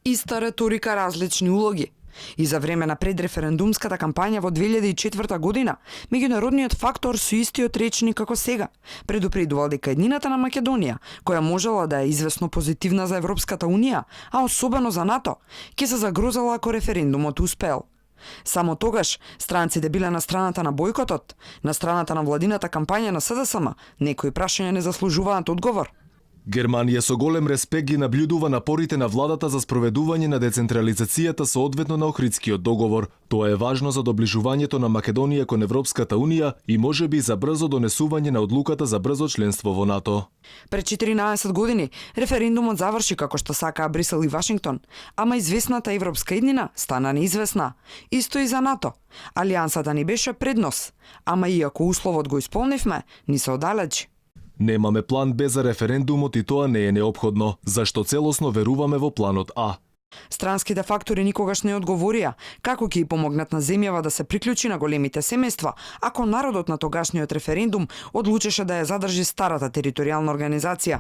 Иста реторика, различни улоги. И за време на предреферендумската кампања во 2004 година, меѓународниот фактор со истиот речник како сега предупредувал дека еднината на Македонија, која можела да е извесно позитивна за Европската Унија, а особено за НАТО, ќе се загрозала ако референдумот успеел. Само тогаш странците биле на страната на бојкотот, на страната на владината кампања на СДСМ, некои прашања не заслужуваат одговор. Германија со голем респект ги наблюдува напорите на владата за спроведување на децентрализацијата соодветно на Охридскиот договор. Тоа е важно за доближувањето на Македонија кон Европската Унија и можеби за брзо донесување на одлуката за брзо членство во НАТО. Пред 14 години референдумот заврши како што сакаа Брисел и Вашингтон, ама известната европска еднина стана неизвестна. Исто и за НАТО. Алијансата ни беше преднос, ама иако условот го исполнивме, ни се оддалечи. Немаме план Б за референдумот и тоа не е неопходно, зашто целосно веруваме во планот А. Странските фактори никогаш не одговорија како ќе и помогнат на земјава да се приклучи на големите семејства, ако народот на тогашниот референдум одлучеше да ја задржи старата територијална организација.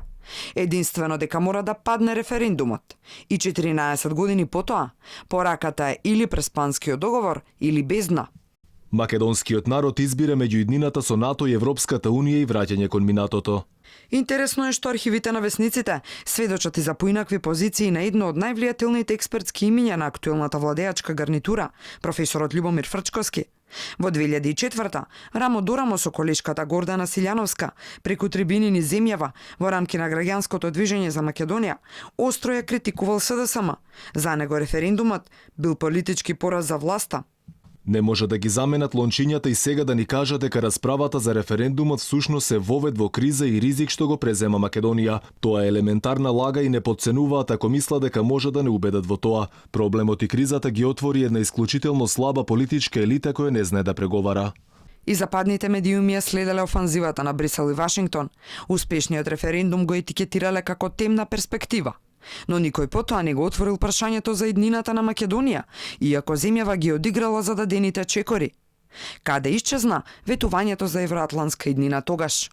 Единствено дека мора да падне референдумот. И 14 години потоа, пораката е или преспанскиот договор, или бездна. Македонскиот народ избира меѓу иднината со НАТО и Европската Унија и враќање кон минатото. Интересно е што архивите на весниците сведочат и за поинакви позиции на едно од највлијателните експертски имиња на актуелната владеачка гарнитура, професорот Љубомир Фрчковски. Во 2004 рамо до рамо со колешката Гордана Силјановска, преку трибини низ земјава, во рамки на граѓанското движење за Македонија, остро ја критикувал СДСМ. За него референдумот бил политички пораз за власта. Не може да ги заменат лончињата и сега да ни кажат дека расправата за референдумот всушност се вовед во криза и ризик што го презема Македонија. Тоа е елементарна лага и не потценуваат ако мислат дека може да не убедат во тоа. Проблемот и кризата ги отвори една исклучително слаба политичка елита која не знае да преговара. И западните медиуми ја следеле офанзивата на Брисел и Вашингтон. Успешниот референдум го етикетирале како темна перспектива. Но никој потоа не го отворил прашањето за еднината на Македонија, иако земјава ги одиграла зададените чекори. Каде исчезна ветувањето за евроатлантска еднина тогаш?